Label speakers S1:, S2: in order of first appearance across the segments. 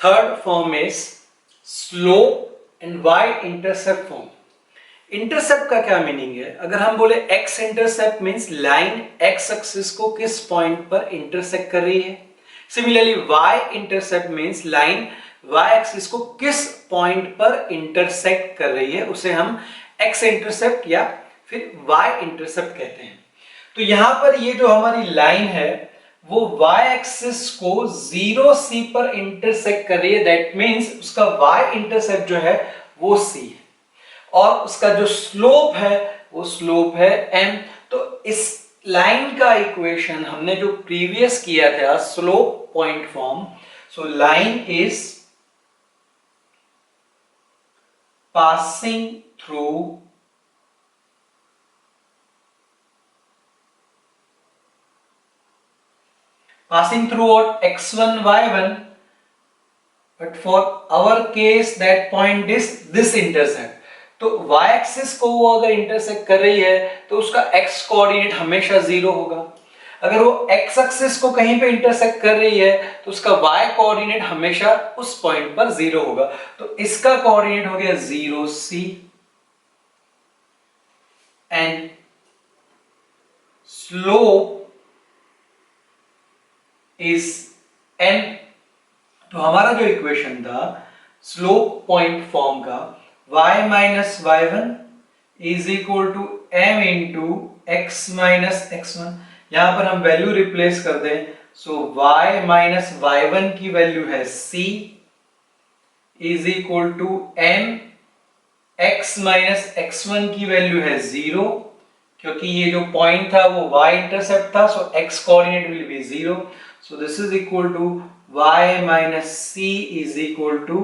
S1: Third form is slope and y intercept form. Intercept का क्या meaning है? अगर हम बोले x intercept means line x axis को किस पॉइंट पर इंटरसेक्ट कर रही है। Similarly y intercept means line y axis को किस पॉइंट पर इंटरसेक्ट कर रही है, उसे हम एक्स इंटरसेप्ट या फिर वाई इंटरसेप्ट कहते हैं। तो यहां पर ये जो हमारी लाइन है वो y एक्सिस को 0c पर इंटरसेक्ट कर रही है, दैट मींस उसका y इंटरसेप्ट जो है वो c है और उसका जो स्लोप है वो स्लोप है m। तो इस लाइन का इक्वेशन हमने जो प्रीवियस किया था slope point form, so line is passing through what x1 y1, but for our case that point is this intercept। तो y एक्सिस को वो अगर इंटरसेक्ट कर रही है तो उसका x कोऑर्डिनेट हमेशा 0 होगा। अगर वो x एक्सिस को कहीं पे इंटरसेक्ट कर रही है तो उसका y कोऑर्डिनेट हमेशा उस पॉइंट पर 0 होगा। तो इसका कोऑर्डिनेट हो गया 0c and slope is m। तो हमारा जो इक्वेशन था स्लोप पॉइंट फॉर्म का y minus y1 is equal to m into x minus x1, यहां पर हम वैल्यू रिप्लेस कर दें। सो y माइनस y1 की वैल्यू है c is equal to m, x minus x1 की वैल्यू है 0, क्योंकि ये जो पॉइंट था वो y इंटरसेप्ट था, सो x coordinate will be 0। So this is equal to y minus c is equal to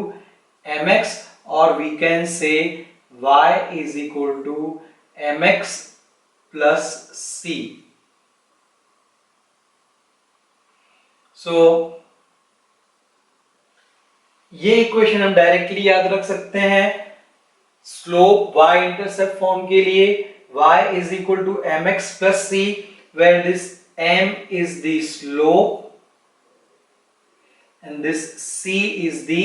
S1: mx, or we can say y is equal to mx plus c. So ये equation हम directly याद रख सकते हैं slope y intercept form के लिए। y is equal to mx plus c, where this m is the slope and this c is the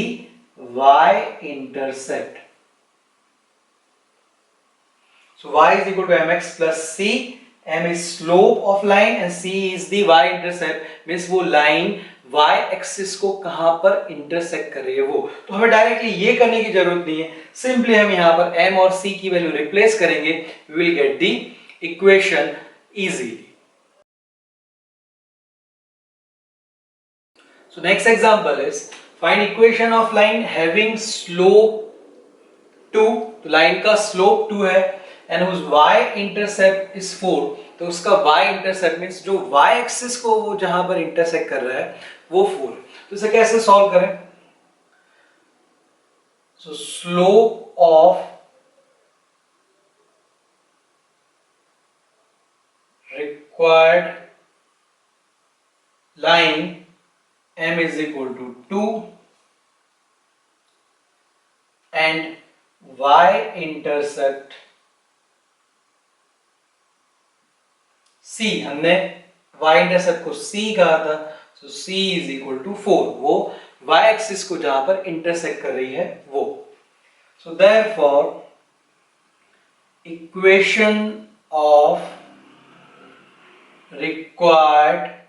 S1: y intercept. So y is equal to mx plus c, m is slope of line and c is the y intercept, means वो line y axis को कहां पर intersect कर रही है वो। तो हमें डायरेक्टली ये करने की जरूरत नहीं है, सिंपली हम यहां पर m और c की वैल्यू रिप्लेस करेंगे, we will get the equation easily. So next example is find equation of line having slope 2, तो लाइन का स्लोप 2 है and whose y intercept is 4। तो उसका y intercept मींस जो y एक्सिस को वो जहां पर इंटरसेक्ट कर रहा है वो 4। तो इसे कैसे सॉल्व करें? सो slope of required line m is equal to 2 and y intercept c, हमने y intercept को c कहा था, so c is equal to 4, वो y एक्सिस को जहां पर इंटरसेक्ट कर रही है वो। so therefore equation of required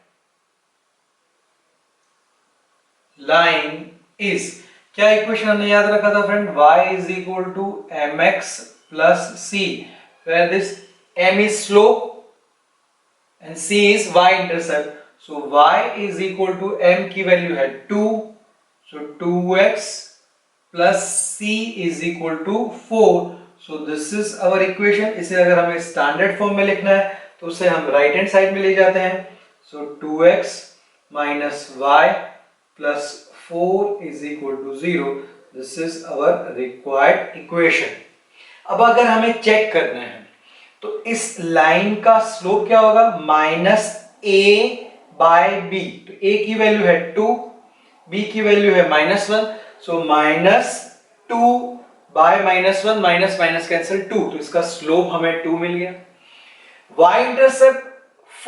S1: line is, क्या इक्वेशन हमने याद रखा था friend? y is equal to mx plus c, where this m is slope and c is y intercept। so y is equal to m की value है 2, so 2x plus c is equal to 4। so this is our equation। इसे अगर हमें standard form में लिखना है तो उसे हम राइट हैंड साइड में ले जाते हैं। so 2x minus y plus 4 is equal to 0। this is our required equation। अब अगर हमें चेक करना है तो इस लाइन का स्लोप क्या होगा? Minus a by b। तो a की वैल्यू है 2, b की वैल्यू है -1, so -2 by -1, minus minus cancel 2, तो इसका स्लोप हमें 2 मिल गया। y इंटरसेप्ट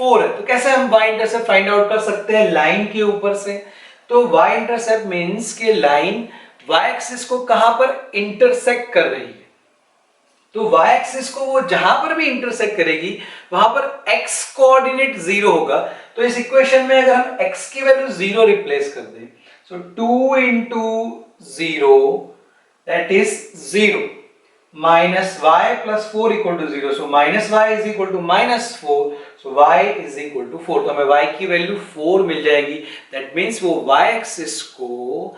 S1: 4 है, तो कैसे हम y इंटरसेप्ट फाइंड आउट कर सकते हैं लाइन के ऊपर से? तो y इंटरसेप्ट मीन्स कि लाइन y एक्सिस को कहां पर इंटरसेक्ट कर रही है। तो y एक्सिस को वो जहां पर भी इंटरसेक्ट करेगी वहां पर x कोऑर्डिनेट 0 होगा। तो इस इक्वेशन में अगर हम x की वैल्यू 0 रिप्लेस कर दें, सो 2 into 0 that is 0 minus y plus 4 equal to 0, so minus y is equal to minus 4, so y is equal to 4। तो हमें y की वैल्यू 4 मिल जाएगी। दैट मीन्स वो y एक्सिस को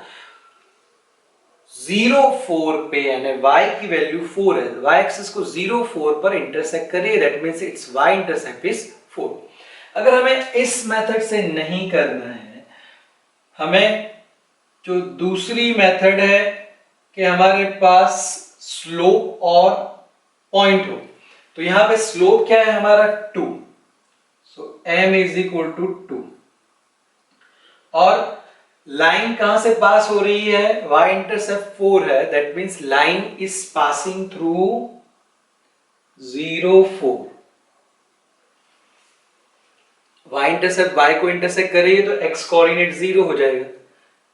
S1: 0 4 पे, यानी y की वैल्यू 4 है, y एक्सिस को 0 4 पर इंटरसेक्ट कर रही है। That means it's y intercept is 4। अगर हमें इस मेथड से नहीं करना है, हमें जो दूसरी मेथड है कि हमारे पास स्लोप और पॉइंट हो, तो यहां पे स्लोप क्या है हमारा 2, सो m इज इक्वल टू 2, और लाइन कहां से पास हो रही है, y इंटरसेप्ट 4 है। That means line is passing through 0 4। y intercept y को इंटरसेक्ट कर रही है, तो x कोऑर्डिनेट 0 हो जाएगा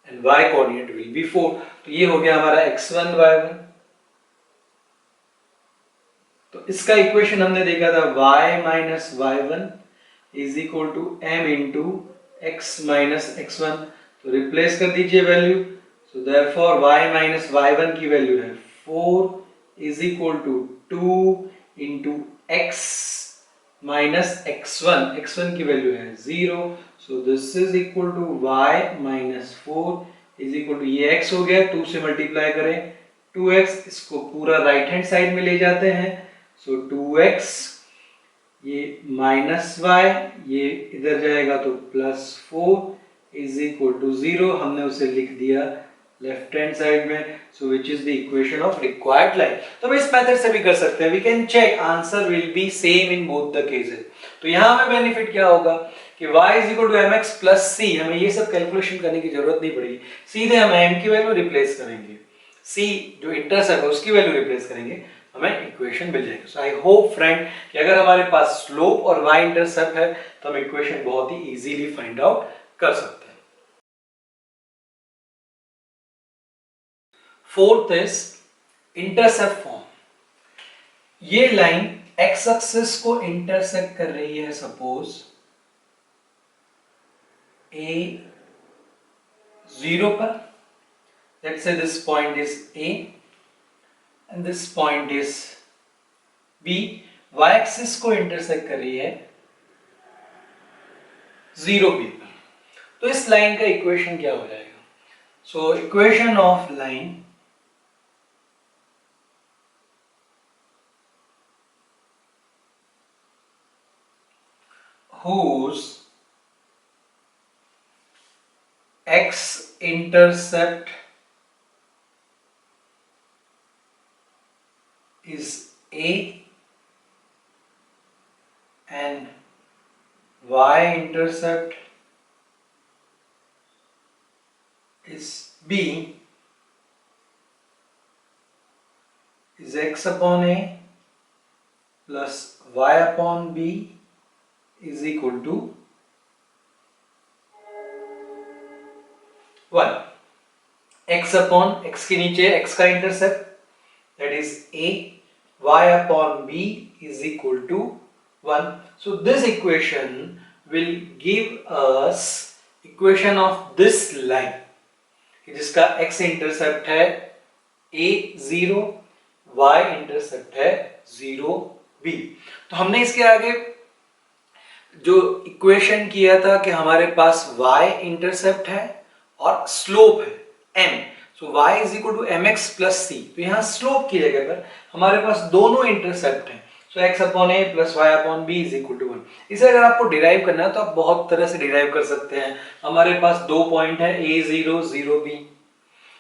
S1: and y coordinate will be 4। तो ये हो गया हमारा x1 y1। तो इसका इक्वेशन हमने देखा था y minus y1 is equal to m into x minus x1। तो रिप्लेस कर दीजिए value, so therefore y minus y1 की वैल्यू है 4 is equal to 2 into x minus x1, x1 की वैल्यू है 0, so this is equal to y minus 4 is equal to, ये x हो गया, 2 से मल्टीप्लाई करें 2x, इसको पूरा राइट हैंड साइड में ले जाते हैं, सो 2x, ये माइनस y, ये इधर जाएगा तो प्लस 4 इज इक्वल टू 0। हमने उसे लिख दिया लेफ्ट हैंड साइड में, so which is the equation of required line. तो हम इस मेथड से भी कर सकते हैं, we can check answer will be same in both the cases. तो यहां हमें बेनिफिट क्या होगा कि y is equal to mx plus c, हमें ये सब कैलकुलेशन करने की जरूरत नहीं पड़ेगी, सीधे हम m की वैल्यू रिप्लेस करेंगे, c जो इंटरसेप्ट है उसकी वैल्यू रिप्लेस करेंगे, हमें इक्वेशन मिल जाएगी। सो आई होप फ्रेंड कि अगर हमारे पास स्लोप और y इंटरसेप्ट है तो हम इक्वेशन बहुत ही इजीली फाइंड आउट कर सकते हैं। Fourth is intercept form. ये लाइन x एक्सिस को इंटरसेक्ट कर रही है, सपोज a 0 पर, let's say this point is a and this point is b, y axis को इंटरसेक्ट कर रही है 0 b पर। तो इस लाइन का इक्वेशन क्या हो जाएगा, so equation of line whose x intercept is a and y intercept is b is x upon a plus y upon b is equal to 1। x upon x के नीचे x का intercept that is a, y upon b is equal to 1। So this equation will give us equation of this line जिसका x intercept है a 0, y intercept है 0 b। तो हमने इसके आगे जो इक्वेशन किया था कि हमारे पास y इंटरसेप्ट है और स्लोप है m, so y is equal to mx plus c। तो यहाँ स्लोप की जगह पर हमारे पास दोनों इंटरसेप्ट हैं, so x upon a plus y upon b is equal to 1। इसे अगर आपको डिराइव करना है तो आप बहुत तरह से डिराइव कर सकते हैं। हमारे पास दो पॉइंट है a0 0b,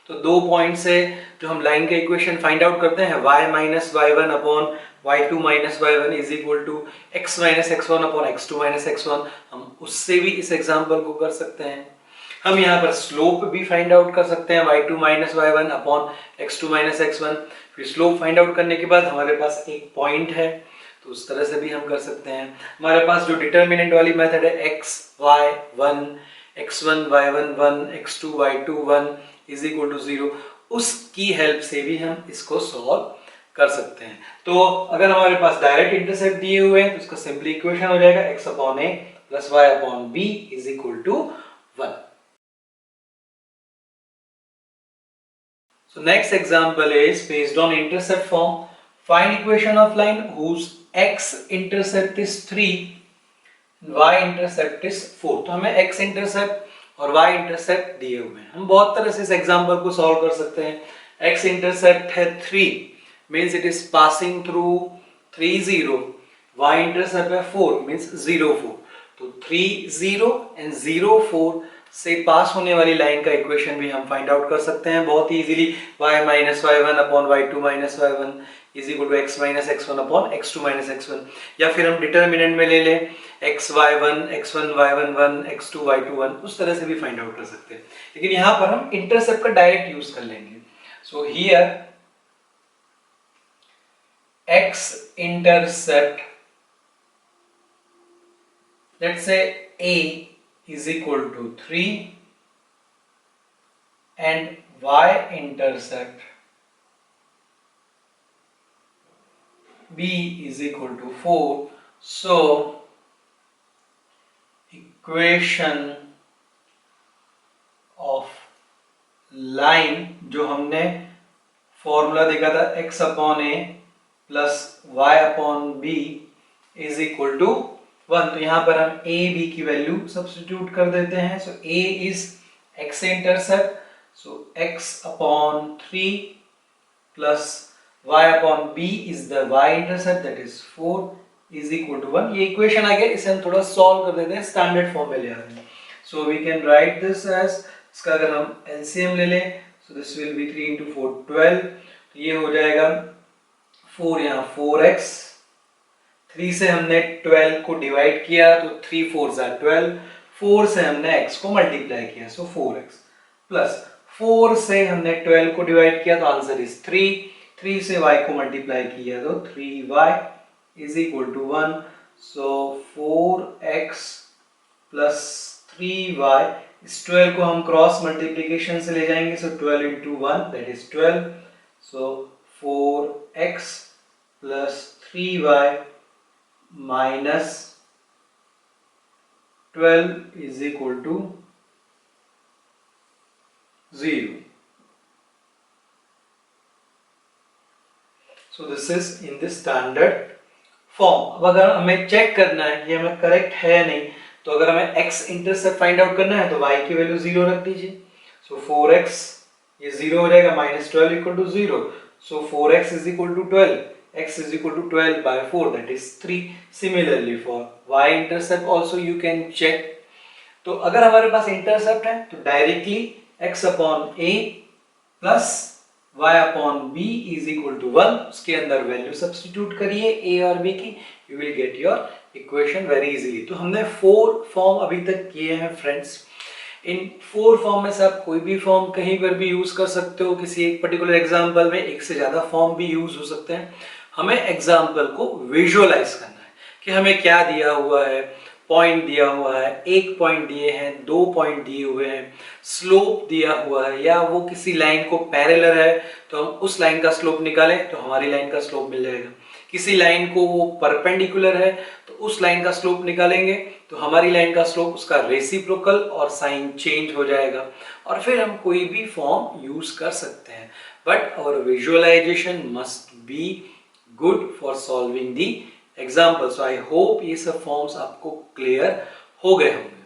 S1: तो दो पॉइंट से जो हम लाइन का इक्वेशन फाइंड आउट करते हैं y minus y1 upon y2 minus y1 is equal to x minus x1 upon x2 minus x1, हम उससे भी इस एग्जांपल को कर सकते हैं। हम यहाँ पर स्लोप भी फाइंड आउट कर सकते हैं y2 minus y1 upon x2 minus x1। फिर स्लोप फाइंड आउट करने के बाद हमारे पास एक पॉइंट है, तो उस तरह से भी हम कर सकते हैं। हमारे पास जो डिटर्मिनेंट वाली मेथड है x y 1 x1 y1 1 x2 y2 1 is equal to 0, उसकी हेल्प से भी हम इसको सॉल्व कर सकते हैं। तो अगर हमारे पास डायरेक्ट इंटरसेप्ट दिए हुए हैं तो इसका सिंपली इक्वेशन हो जाएगा x upon a plus y upon b is equal to 1। So next example is based on intercept form. Find equation of line whose x-intercept is 3, y-intercept is 4. तो हमें x-intercept और y-intercept दिए हुए हैं। हम बहुत तरह से इस एग्जाम्पल को सॉल्व कर सकते हैं। x-intercept है 3, means it is passing through 3 0. y-intercept है 4, means 0 4. तो 3 0 and 0 4 से पास होने वाली लाइन का इक्वेशन भी हम फाइंड आउट कर सकते हैं बहुत ही easily. y minus y1 upon y2 minus y1 is equal to x minus x1 upon x2 minus x1, या फिर हम डिटर्मिनेंट में ले लें x y1 x1 y1 1 x2 y2 1, उस तरह से भी फाइंड आउट कर सकते हैं। लेकिन यहाँ पर हम इंटरसेप्ट का डायरेक्ट यूज कर लेंगे। So here x intercept, let's say a is equal to 3 and y intercept b is equal to 4. So equation of line जो हमने फॉर्मूला देखा था x upon a plus y upon b is equal to 1, तो यहाँ पर हम a b की value substitute कर देते हैं। So a is x intercept, so x upon 3 plus y upon b is the y intercept that is 4 is equal to 1। ये equation आ गया, इसे हम थोड़ा सॉल्व कर देते हैं, स्टैंडर्ड फॉर्म में ले आते हैं। So we can write this as, इसका अगर हम एलसीएम ले लें so this will be 3 into 4 12, तो ये हो जाएगा 4 यहाँ 4x, 3 से हमने 12 को डिवाइड किया तो 3 4 12, 4 से हमने x को मल्टीप्लाई किया सो 4x, प्लस 4 से हमने 12 को डिवाइड किया तो आंसर इज 3, 3 से y को मल्टीप्लाई किया तो 3y इज इक्वल टू 1। सो 4x प्लस 3y, इस 12 को हम क्रॉस मल्टीप्लिकेशन से ले जाएंगे, सो 12 into 1 that is 12, so 4x plus 3y minus 12 is equal to 0. So this is in the standard form. अब अगर हमें चेक करना है कि हमें करेक्ट है या नहीं, तो अगर हमें x इंटरसेप्ट फाइंड आउट करना है तो y की वैल्यू 0 रख दीजिए। सो 4x ये 0 हो जाएगा, minus 12 equal to 0, so 4x is equal to 12, x is equal to 12 by 4 that is 3. Similarly for y intercept also you can check. तो अगर हमारे पास इंटरसेप्ट है तो directly x upon a plus y upon b is equal to 1, उसके अंदर value substitute करिए a और b की, you will get your equation very easily. तो हमने 4 फॉर्म अभी तक किए हैं फ्रेंड्स। इन 4 फॉर्म में से आप कोई भी फॉर्म कहीं पर भी यूज कर सकते हो, किसी एक पर्टिकुलर एग्जांपल में एक से ज्यादा फॉर्म भी यूज हो सकते हैं। हमें एग्जाम्पल को विजुअलाइज करना है कि हमें क्या दिया हुआ है, पॉइंट दिया हुआ है, एक पॉइंट दिए हैं, 2 पॉइंट दिए हुए हैं, स्लोप दिया हुआ है, या वो किसी लाइन को पैरेलल है तो हम उस लाइन का स्लोप निकालें तो हमारी लाइन का स्लोप मिल जाएगा। किसी लाइन को वो परपेंडिकुलर है तो उस लाइन का स्लोप निकालेंगे तो हमारी लाइन का स्लोप उसका रेसिप्रोकल और साइन चेंज हो जाएगा, और फिर हम कोई भी फॉर्म यूज कर सकते हैं। But our visualization must be good for solving the example. So I hope ये सब forms आपको clear हो गए होंगे।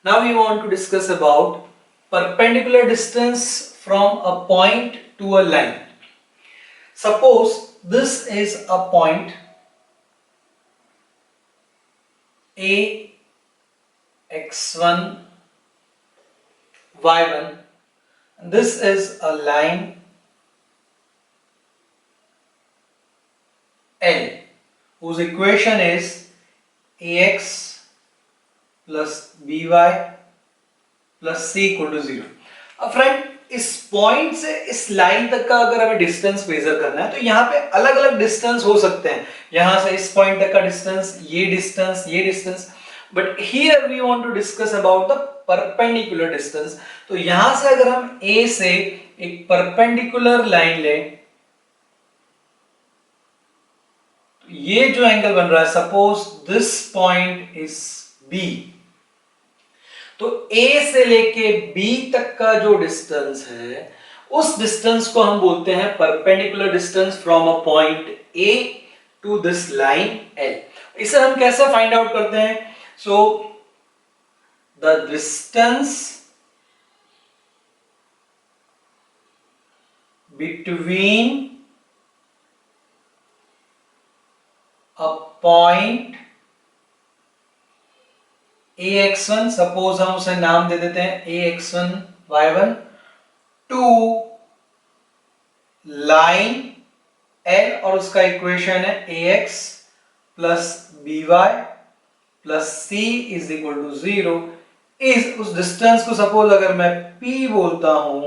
S1: Now we want to discuss about perpendicular distance from a point to a line. Suppose this is a point A x1 y1, and this is a line L whose equation is ax plus by plus c equal to 0. अब friend इस point से इस line तक का अगर हमें distance measure करना है तो यहाँ पे अलग अलग डिस्टेंस हो सकते हैं, यहां से इस पॉइंट तक का डिस्टेंस, ये डिस्टेंस, ये distance, but here we want to discuss about the perpendicular distance. तो यहां से अगर हम ए से एक परपेंडिकुलर लाइन लें, तो ये जो एंगल बन रहा है, suppose this point is B, तो A से लेके B तक का जो डिस्टेंस है, उस डिस्टेंस को हम बोलते हैं perpendicular distance from a point A to this line L। इसे हम कैसे फाइंड आउट करते हैं? So the distance between a point ax1, suppose हम उसे नाम दे देते हैं ax1 y1, to line L, और उसका इक्वेशन है ax plus by plus c is equal to 0, इस उस डिस्टेंस को सपोज अगर मैं p बोलता हूं,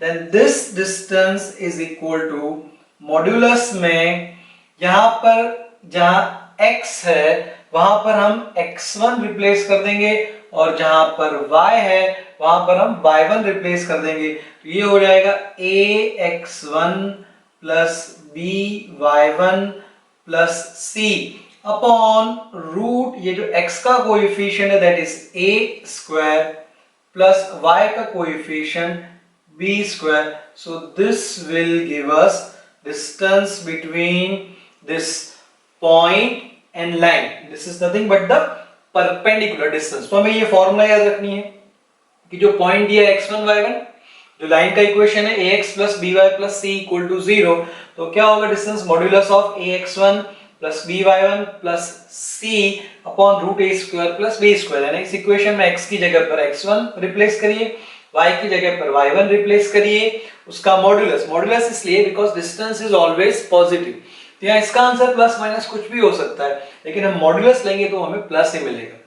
S1: then this distance is equal to modulus में, यहां पर जहां x है वहां पर हम x1 रिप्लेस कर देंगे, और जहां पर y है वहां पर हम y1 रिप्लेस कर देंगे, तो ये हो जाएगा ax1 plus by1 plus c upon root, ये जो x का कोएफिशिएंट है that is a square plus y का coefficient b square. So this will give us distance between this point and line, this is nothing but the perpendicular distance. तो हमें ये formula याद रखनी है कि जो पॉइंट दिया x1 y1, जो लाइन का इक्वेशन है ax plus by plus c equal to 0, तो क्या होगा distance modulus of ax1 plus by1 plus c upon root a square plus b square. यानी इस इक्वेशन में x की जगह पर x1 रिप्लेस करिए, y की जगह पर y1 रिप्लेस करिए, उसका मॉड्यूलस, मॉड्यूलस इसलिए because distance is always positive, तो यहाँ इसका आंसर प्लस माइनस कुछ भी हो सकता है, लेकिन हम मॉड्यूलस लेंगे तो हमें प्लस ही मिलेगा।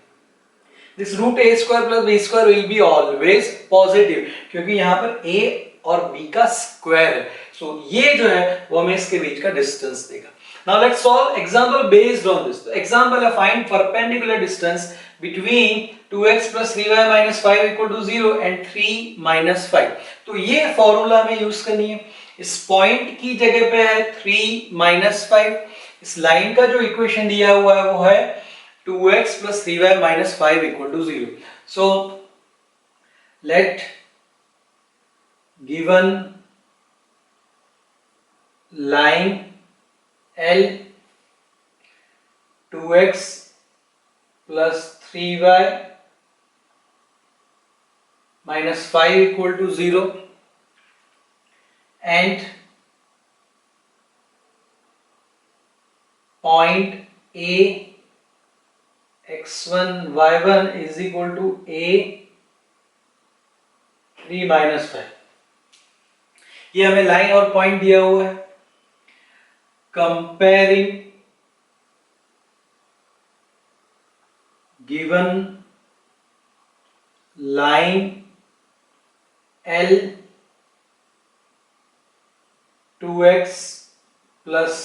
S1: This root a square plus b square will be always positive, क्योंकि यहाँ पर a और b का स्क्वायर है, सो ये जो है वो हमें इसके बीच का डिस्टेंस देगा। Now let's solve example based on this. The example है find perpendicular distance between 2x plus 3y minus 5 equal to 0 and 3 minus 5. तो ये फॉर्मूला हमें यूज करनी है। इस पॉइंट की जगह पे है 3 minus 5, इस लाइन का जो इक्वेशन दिया हुआ है वो है 2x plus 3y minus 5 equal to 0. So let given line L 2x plus 3y minus 5 equal to 0 and point A x1 y1 is equal to A 3 minus 5। ये हमें लाइन और पॉइंट दिया हुआ है। Comparing given line L 2x plus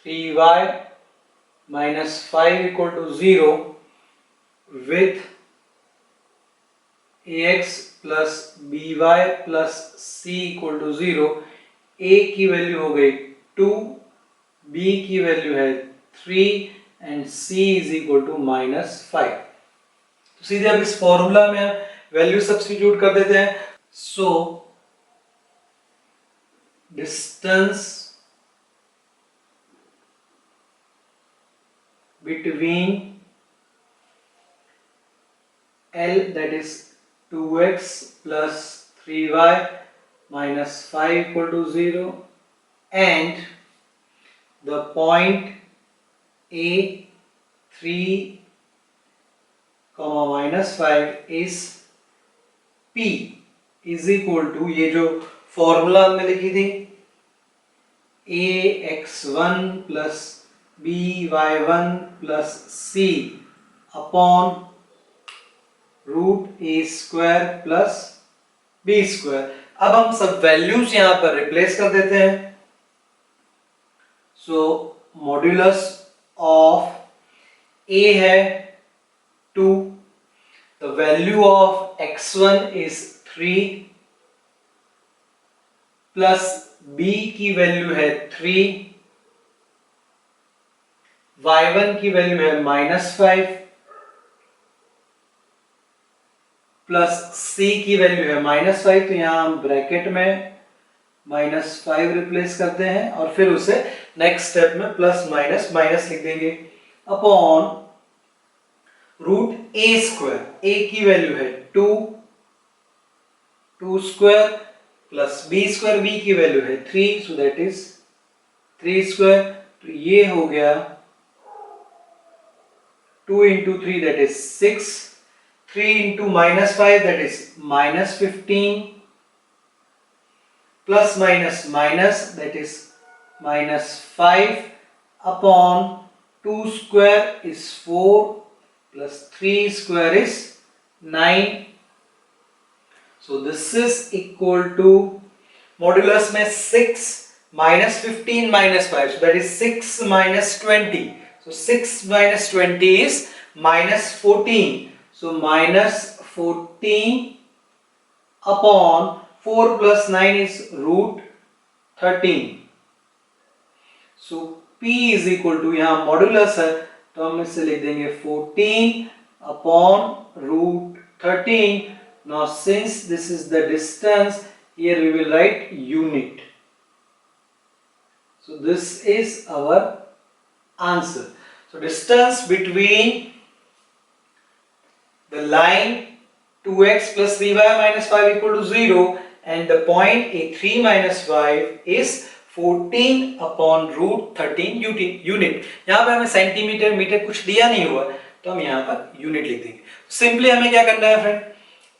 S1: 3y minus 5 equal to 0 with ax plus by plus c equal to 0, a की value हो गई 2, b की वैल्यू है 3 and c is equal to -5। तो सीधे अब इस फॉर्मूला में वैल्यू सब्स्टिट्यूट कर देते हैं। सो distance between L that is 2x plus 3y minus 5 equal to 0 and the point A 3 comma minus 5 is P is equal to, ये जो फॉर्मूला हमने लिखी थी ax1 plus by1 plus c upon root a square plus b square. अब हम सब values यहां पर रिप्लेस कर देते हैं। सो मॉड्यूलस ऑफ ए है 2, the value of x1 is 3 plus b की वैल्यू है 3, y1 की वैल्यू है -5 प्लस c की वैल्यू है -5, तो यहां हम ब्रैकेट में -5 रिप्लेस करते हैं और फिर उसे नेक्स्ट स्टेप में प्लस माइनस माइनस लिख देंगे upon root A square. A की वैल्यू है 2 square plus B square, B की वैल्यू है 3, सो दैट इज 3 स्क्वायर। तो ये हो गया 2 into 3 that is 6, 3 into -5 that is -15, plus minus minus that is -5 upon 2 square is 4 plus 3 square is 9. So this is equal to modulus में 6 minus 15 minus 5, so that is 6 minus 20. So 6 minus 20 is -14. So -14 upon 4 plus 9 is root 13. So P is equal to, यहाँ modulus है तो हम इसे लिख देंगे 14 upon root 13. Now since this is the distance, here we will write unit. So this is our answer. So distance between the line 2x plus 3y minus 5 equal to 0 and the point a3 minus 5 is 14 upon root 13 unit. यहाँ पे हमें centimetre metre कुछ दिया नहीं हुआ तो हम यहाँ पर यूनिट लिख देंगे। सिंपली हमें क्या करना है फ्रेंड,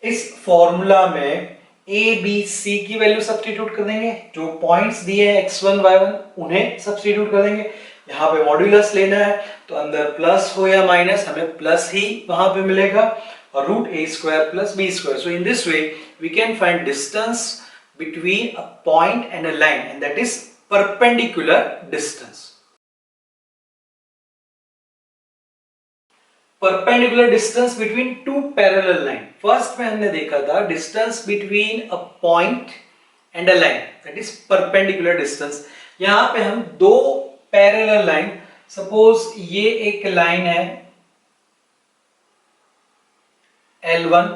S1: इस फॉर्मूला में a b c की वैल्यू सब्स्टिट्यूट कर देंगे, जो पॉइंट्स दिए हैं x1 y1 उन्हें सब्स्टिट्यूट कर देंगे। यहाँ पे मॉड्यूलस लेना है तो अंदर प्लस हो या माइनस हमें प्लस ही वहां पे मिलेगा और root A square plus B square. So in this way we can find distance between a point and a line, and that is perpendicular distance. Perpendicular distance between two parallel line. First में हमने देखा था distance between a point and a line, that is perpendicular distance. यहाँ पे हम दो parallel line, suppose ये एक line है L1,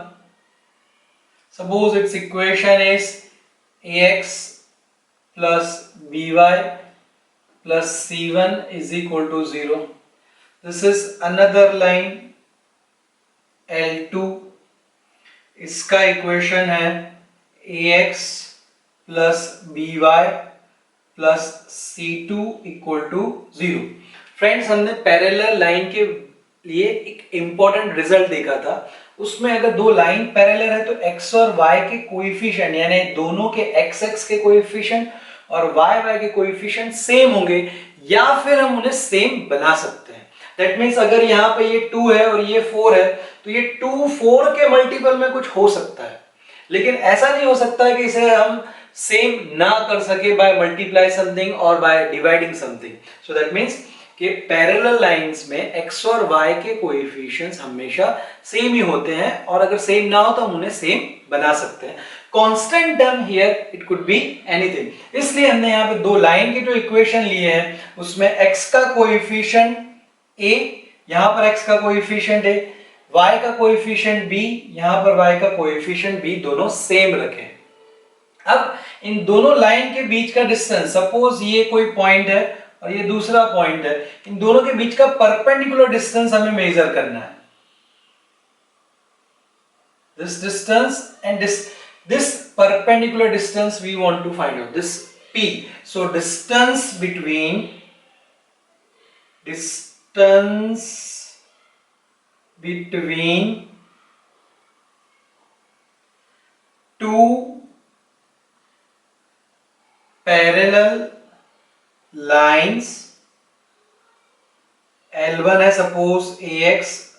S1: suppose its equation is ax plus by plus c1 is equal to 0. This is another line L2, इसका equation है ax plus by plus c2 equal to 0. Friends हमने parallel line के लिए एक important result देखा था, उसमें अगर दो लाइन पैरेलल है तो x और y के कोएफिशिएंट यानी दोनों के x के कोएफिशिएंट और y के कोएफिशिएंट सेम होंगे या फिर हम उन्हें सेम बना सकते हैं। दैट मींस अगर यहाँ पे ये 2 है और ये 4 है तो ये 2 4 के मल्टीपल में कुछ हो सकता है, लेकिन ऐसा नहीं हो सकता है कि इसे हम सेम ना कर सके बाय मल्टीप्लाई समथिंग और by dividing something. So that means कि पैरेलल लाइंस में x और y के कोएफिशिएंट्स हमेशा सेम ही होते हैं और अगर सेम ना हो तो हम उन्हें सेम बना सकते हैं। Constant term here it could be anything, इसलिए हमने यहाँ पे दो लाइन के जो इक्वेशन लिए हैं उसमें x का कोएफिशिएंट a, यहाँ पर x का कोएफिशिएंट a, y का कोएफिशिएंट b, यहाँ पर y का कोएफिशिएंट b, दोनों सेम रखें। अब इन दोनों लाइन के बीच का डिस्टेंस, सपोज ये कोई पॉइंट है और ये दूसरा पॉइंट है, इन दोनों के बीच का परपेंडिकुलर डिस्टेंस हमें मेजर करना है। This distance and this perpendicular distance we want to find out, this p. So distance between two parallel lines, L1 है suppose ax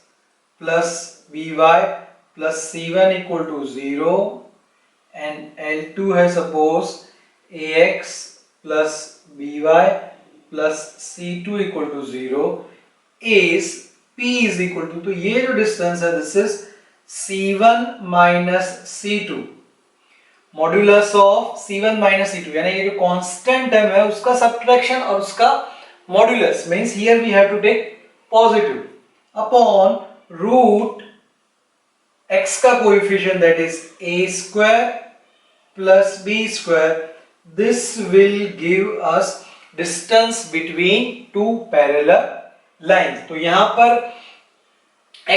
S1: plus by plus c1 equal to 0 and L2 है suppose ax plus by plus c2 equal to 0 is p is equal to, तो ये जो distance है this is c1 minus c2 modulus of c1 minus c2 यानी ये जो constant term है उसका सब्ट्रैक्शन और उसका modulus means here we have to take positive upon root x का coefficient that is a square plus b square. This will give us distance between two parallel lines. तो यहां पर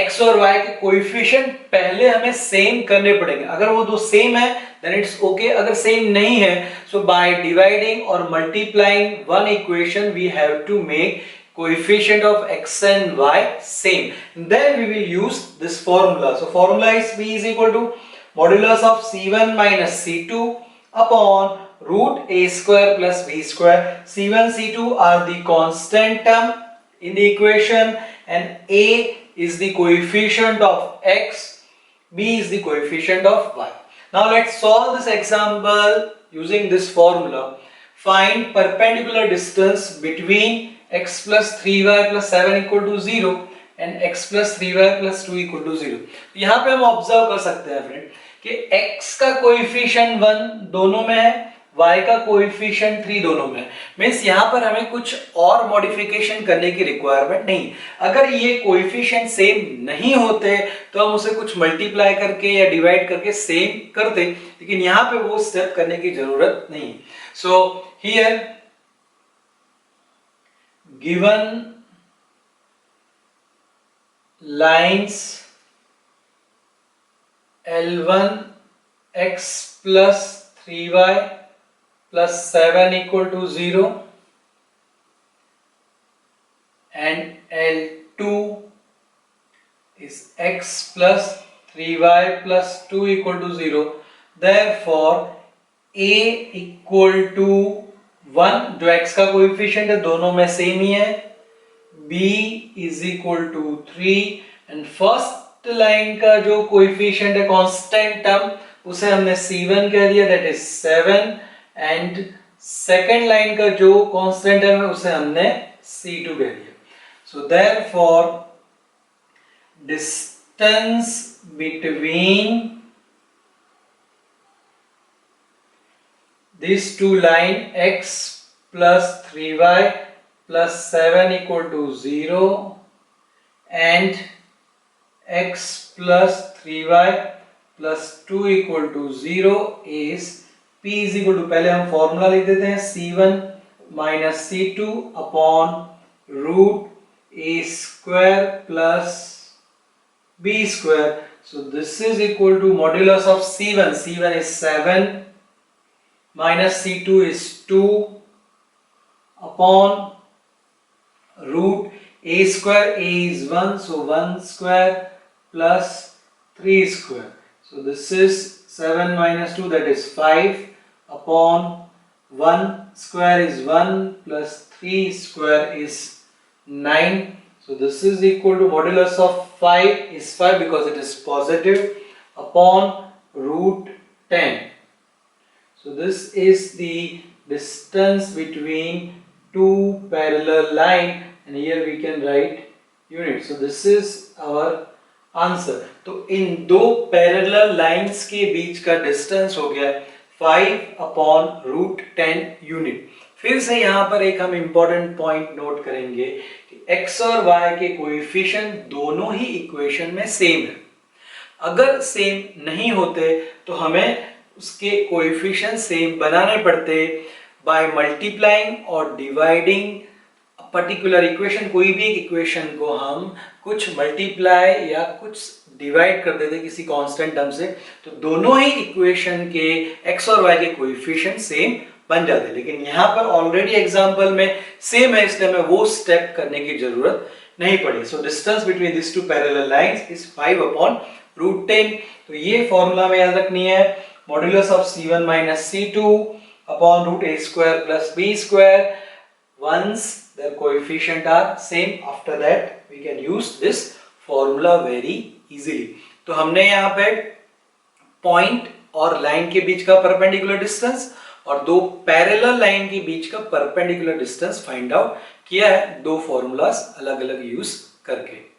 S1: x और y के coefficient पहले हमें same करने पड़ेंगे. अगर वो दो सेम है then it's okay. अगर सेम नहीं है so by dividing or multiplying one equation we have to make coefficient of x and y same. Then we will use this formula. So formula is p is equal to modulus of c1 minus c2 upon root a square plus b square. c1 c2 are the constant term in the equation and a is the coefficient of x, b is the coefficient of y. Now let's solve this example using this formula. Find perpendicular distance between x plus 3y plus 7 equal to 0 and x plus 3y plus 2 equal to 0. यहाँ पे हम observe कर सकते हैं friend कि x का coefficient 1 दोनों में है, y का कोएफिशिएंट 3 दोनों में है. मींस यहाँ पर हमें कुछ और मॉडिफिकेशन करने की रिक्वायरमेंट नहीं. अगर ये कोएफिशिएंट सेम नहीं होते तो हम उसे कुछ मल्टीप्लाई करके या डिवाइड करके सेम करते, लेकिन यहाँ पे वो स्टेप करने की जरूरत नहीं. So here given lines L1 x plus 3y plus 7 equal to 0 and L2 is x plus 3y plus 2 equal to 0. Therefore a equal to 1 जो x का कोएफिशिएंट है दोनों में सेम ही है, b is equal to 3 and first line का जो coefficient है कांस्टेंट टर्म उसे हमने c1 कह दिया that is 7 and second line का जो कांस्टेंट टर्म है उसे हमने c2 कह दिया. So therefore distance between these two line x plus 3y plus 7 equal to 0 and x plus 3y plus 2 equal to 0 is p is equal to, पहले हम formula लिख देते हैं c1 minus c2 upon root a square plus b square. So this is equal to modulus of c1. c1 is 7 minus c2 is 2 upon root a square. A is 1 so 1 square plus 3 square. So this is 7 minus 2 that is 5 upon 1 square is 1 plus 3 square is 9. So this is equal to modulus of 5 is 5 because it is positive upon root 10. So this is the distance between two parallel line and here we can write unit. So this is our answer. तो इन दो parallel lines के बीच का distance हो गया 5 upon root 10 unit. फिर से यहाँ पर एक हम important point note करेंगे कि x और y के कोएफिशिएंट दोनों ही इक्वेशन में सेम है. अगर सेम नहीं होते तो हमें उसके कोएफिशिएंट सेम बनाने पड़ते बाय मल्टीप्लाइंग और डिवाइडिंग पर्टिकुलर इक्वेशन. कोई भी एक इक्वेशन को हम कुछ मल्टीप्लाई या कुछ डिवाइड कर देते किसी कांस्टेंट टर्म से तो दोनों ही इक्वेशन के x और y के कोएफिशिएंट सेम बन जाते. लेकिन यहाँ पर ऑलरेडी एग्जांपल में सेम है इसलिए हमें वो स्टेप करने की जरूरत नहीं पड़ी. So distance between this two parallel lines is 5 upon root 10. तो ये फॉर्मूला में याद रखनी है. Modulus of c1 minus c2 upon root a square plus b square. Once their coefficient are same, after that we can use this formula very easily. तो हमने यहाँ पे पॉइंट और लाइन के बीच का परपेंडिकुलर डिस्टेंस और दो पैरेलल लाइन के बीच का परपेंडिकुलर डिस्टेंस फाइंड आउट किया है, दो फॉर्मूलाज अलग अलग यूज करके।